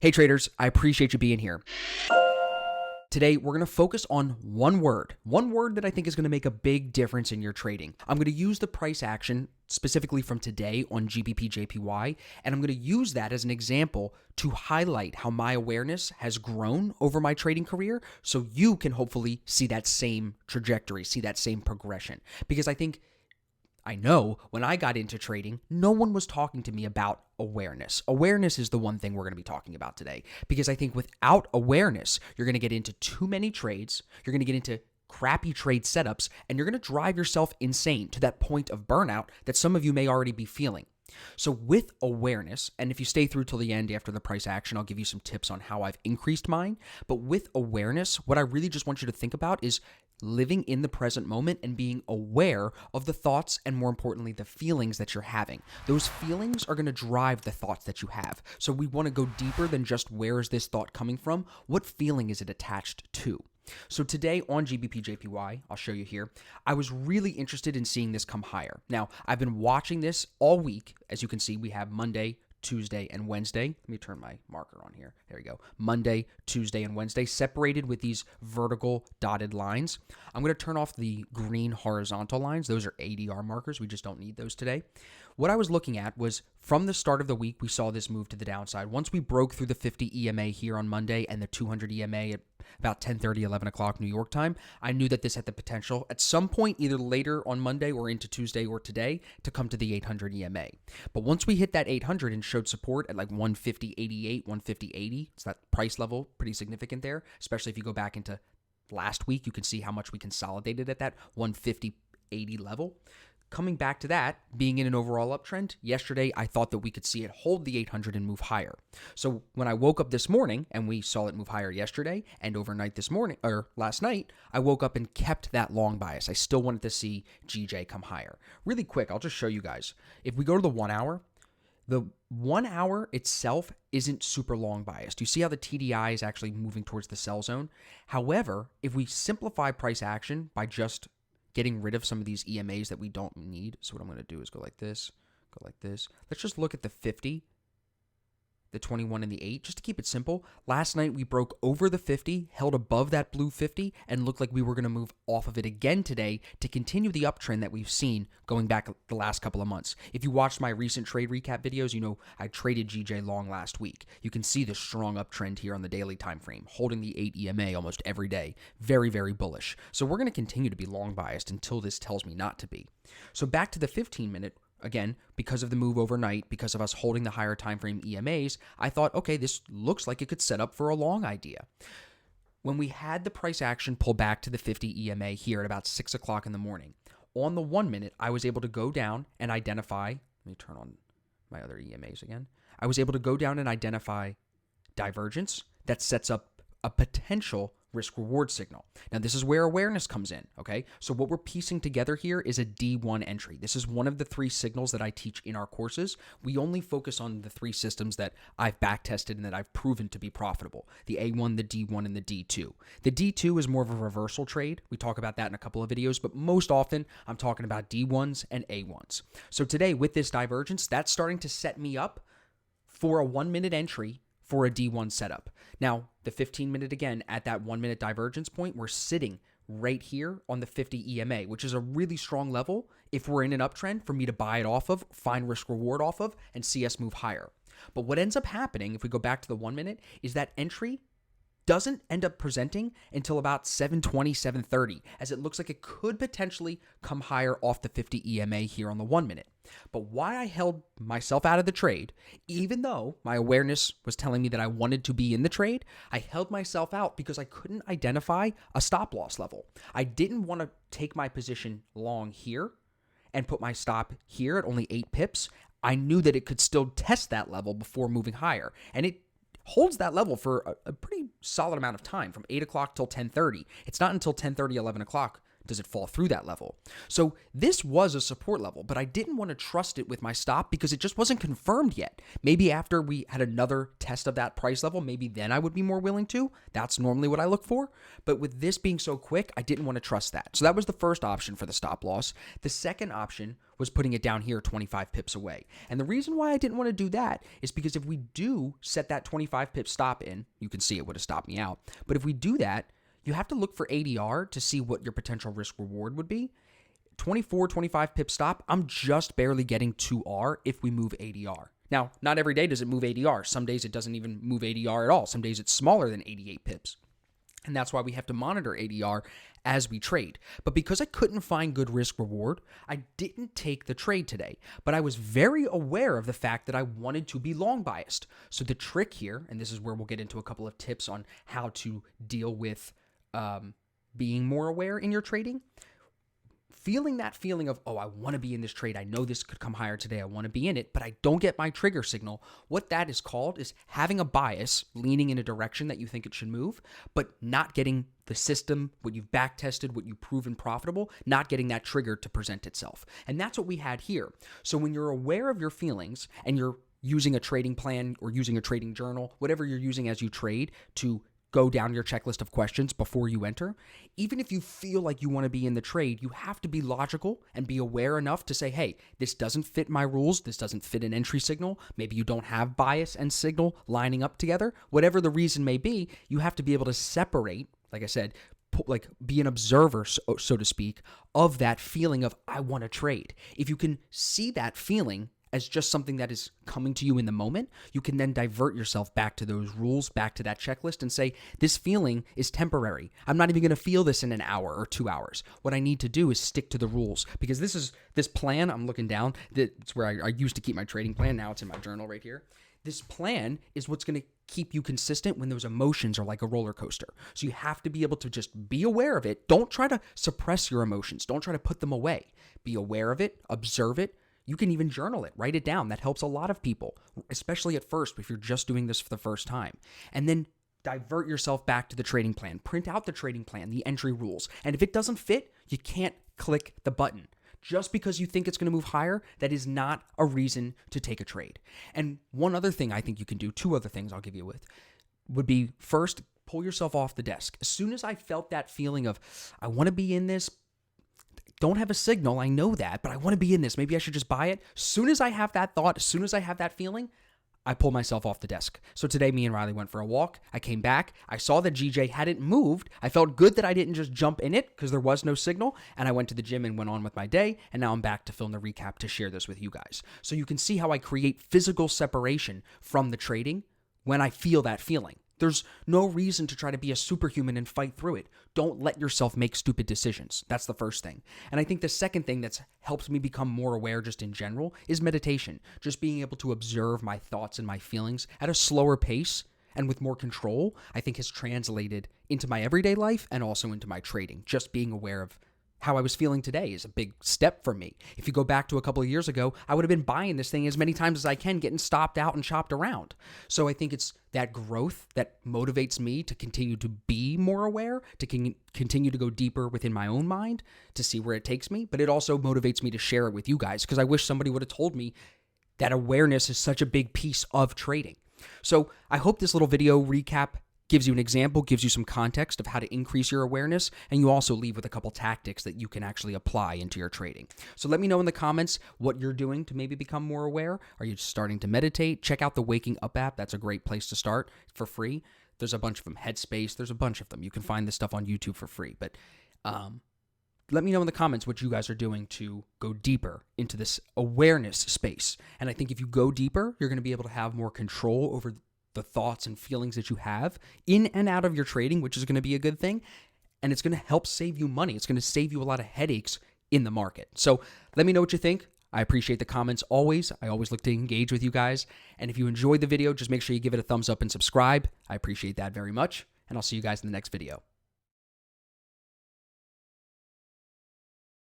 Hey traders, I appreciate you being here. Today, we're going to focus on one word that I think is going to make a big difference in your trading. I'm going to use the price action specifically from today on GBPJPY, and I'm going to use that as an example to highlight how my awareness has grown over my trading career so you can hopefully see that same trajectory, see that same progression. Because I know when I got into trading, no one was talking to me about awareness. Awareness is the one thing we're going to be talking about today, because I think without awareness, you're going to get into too many trades, you're going to get into crappy trade setups, and you're going to drive yourself insane to that point of burnout that some of you may already be feeling. So with awareness, and if you stay through till the end after the price action, I'll give you some tips on how I've increased mine. But with awareness, what I really just want you to think about is living in the present moment and being aware of the thoughts and, more importantly, the feelings that you're having. Those feelings are going to drive the thoughts that you have. So we want to go deeper than just where is this thought coming from? What feeling is it attached to? So today on GBPJPY, I'll show you here, I was really interested in seeing this come higher. Now, I've been watching this all week. As you can see, we have Monday, Tuesday, and Wednesday. Let me turn my marker on here. There we go. Monday, Tuesday, and Wednesday, separated with these vertical dotted lines. I'm going to turn off the green horizontal lines. Those are ADR markers. We just don't need those today. What I was looking at was from the start of the week, we saw this move to the downside. Once we broke through the 50 EMA here on Monday and the 200 EMA at about 10:30, 11 o'clock New York time, I knew that this had the potential at some point, either later on Monday or into Tuesday or today, to come to the 800 EMA. But once we hit that 800 and showed support at like 150.88, 150.80, it's that price level, pretty significant there, especially if you go back into last week, you can see how much we consolidated at that 150.80 level. Coming back to that, being in an overall uptrend, yesterday I thought that we could see it hold the 800 and move higher. So when I woke up this morning and we saw it move higher yesterday and overnight this morning, or last night, I woke up and kept that long bias. I still wanted to see GJ come higher. Really quick, I'll just show you guys. If we go to the 1 hour, the 1 hour itself isn't super long biased. You see how the TDI is actually moving towards the sell zone? However, if we simplify price action by just getting rid of some of these EMAs that we don't need. So what I'm going to do is go like this, go like this. Let's just look at the 50, the 21, and the 8, just to keep it simple. Last night, we broke over the 50, held above that blue 50, and looked like we were going to move off of it again today to continue the uptrend that we've seen going back the last couple of months. If you watched my recent trade recap videos, you know I traded GJ long last week. You can see the strong uptrend here on the daily time frame, holding the 8 EMA almost every day. Very, very bullish. So we're going to continue to be long biased until this tells me not to be. So back to the 15-minute, again, because of the move overnight, because of us holding the higher time frame EMAs, I thought, okay, this looks like it could set up for a long idea. When we had the price action pull back to the 50 EMA here at about 6 o'clock in the morning, on the 1 minute, I was able to go down and identify, let me turn on my other EMAs again. I was able to go down and identify divergence that sets up a potential risk-reward signal. Now, this is where awareness comes in, okay? So what we're piecing together here is a D1 entry. This is one of the 3 signals that I teach in our courses. We only focus on the 3 systems that I've back-tested and that I've proven to be profitable, the A1, the D1, and the D2. The D2 is more of a reversal trade. We talk about that in a couple of videos, but most often I'm talking about D1s and A1s. So today, with this divergence, that's starting to set me up for a 1-minute entry for a D1 setup. Now, the 15-minute again, at that 1-minute divergence point, we're sitting right here on the 50 EMA, which is a really strong level if we're in an uptrend for me to buy it off of, find risk reward off of, and see us move higher. But what ends up happening, if we go back to the 1 minute, is that entry doesn't end up presenting until about 7:20, 7:30, as it looks like it could potentially come higher off the 50 EMA here on the 1 minute. But why I held myself out of the trade, even though my awareness was telling me that I wanted to be in the trade, I held myself out because I couldn't identify a stop loss level. I didn't want to take my position long here and put my stop here at only 8 pips. I knew that it could still test that level before moving higher, and it holds that level for a pretty solid amount of time, from 8 o'clock till 10:30. It's not until 10:30, 11 o'clock Does it fall through that level? So this was a support level, but I didn't want to trust it with my stop because it just wasn't confirmed yet. Maybe after we had another test of that price level, maybe then I would be more willing to. That's normally what I look for. But with this being so quick, I didn't want to trust that. So that was the first option for the stop loss. The second option was putting it down here 25 pips away. And the reason why I didn't want to do that is because if we do set that 25 pip stop in, you can see it would have stopped me out. But if we do that, you have to look for ADR to see what your potential risk reward would be. 24, 25 pip stop, I'm just barely getting 2R if we move ADR. Now, not every day does it move ADR. Some days it doesn't even move ADR at all. Some days it's smaller than 88 pips. And that's why we have to monitor ADR as we trade. But because I couldn't find good risk reward, I didn't take the trade today. But I was very aware of the fact that I wanted to be long biased. So the trick here, and this is where we'll get into a couple of tips on how to deal with being more aware in your trading, feeling that feeling of, oh, I want to be in this trade. I know this could come higher today. I want to be in it, but I don't get my trigger signal. What that is called is having a bias, leaning in a direction that you think it should move, but not getting the system, what you've back tested, what you've proven profitable, not getting that trigger to present itself. And that's what we had here. So when you're aware of your feelings and you're using a trading plan or using a trading journal, whatever you're using as you trade to go down your checklist of questions before you enter. Even if you feel like you want to be in the trade, you have to be logical and be aware enough to say, hey, this doesn't fit my rules. This doesn't fit an entry signal. Maybe you don't have bias and signal lining up together. Whatever the reason may be, you have to be able to separate, like I said, like be an observer, so to speak, of that feeling of I want to trade. If you can see that feeling as just something that is coming to you in the moment, you can then divert yourself back to those rules, back to that checklist and say, this feeling is temporary. I'm not even going to feel this in an hour or 2 hours. What I need to do is stick to the rules because this plan, I'm looking down, that's where I used to keep my trading plan. Now it's in my journal right here. This plan is what's going to keep you consistent when those emotions are like a roller coaster. So you have to be able to just be aware of it. Don't try to suppress your emotions. Don't try to put them away. Be aware of it, observe it. You can even journal it, write it down. That helps a lot of people, especially at first if you're just doing this for the first time. And then divert yourself back to the trading plan. Print out the trading plan, the entry rules. And if it doesn't fit, you can't click the button. Just because you think it's going to move higher, that is not a reason to take a trade. And one other thing I think you can do, two other things I'll give you with, would be first, pull yourself off the desk. As soon as I felt that feeling of, I want to be in this, don't have a signal, I know that, but I want to be in this. Maybe I should just buy it. As soon as I have that thought, as soon as I have that feeling, I pull myself off the desk. So today, me and Riley went for a walk. I came back. I saw that GJ hadn't moved. I felt good that I didn't just jump in it because there was no signal. And I went to the gym and went on with my day. And now I'm back to film the recap to share this with you guys. So you can see how I create physical separation from the trading when I feel that feeling. There's no reason to try to be a superhuman and fight through it. Don't let yourself make stupid decisions. That's the first thing. And I think the second thing that's helped me become more aware just in general is meditation. Just being able to observe my thoughts and my feelings at a slower pace and with more control, I think has translated into my everyday life and also into my trading. Just being aware of how I was feeling today is a big step for me. If you go back to a couple of years ago, I would have been buying this thing as many times as I can, getting stopped out and chopped around. So I think it's that growth that motivates me to continue to be more aware, to continue to go deeper within my own mind, to see where it takes me. But it also motivates me to share it with you guys because I wish somebody would have told me that awareness is such a big piece of trading. So I hope this little video recap gives you an example, gives you some context of how to increase your awareness, and you also leave with a couple tactics that you can actually apply into your trading. So let me know in the comments what you're doing to maybe become more aware. Are you starting to meditate? Check out the Waking Up app. That's a great place to start for free. There's a bunch of them. Headspace, there's a bunch of them. You can find this stuff on YouTube for free. But let me know in the comments what you guys are doing to go deeper into this awareness space. And I think if you go deeper, you're going to be able to have more control over the thoughts and feelings that you have in and out of your trading, which is going to be a good thing. And it's going to help save you money. It's going to save you a lot of headaches in the market. So let me know what you think. I appreciate the comments always. I always look to engage with you guys. And if you enjoyed the video, just make sure you give it a thumbs up and subscribe. I appreciate that very much. And I'll see you guys in the next video.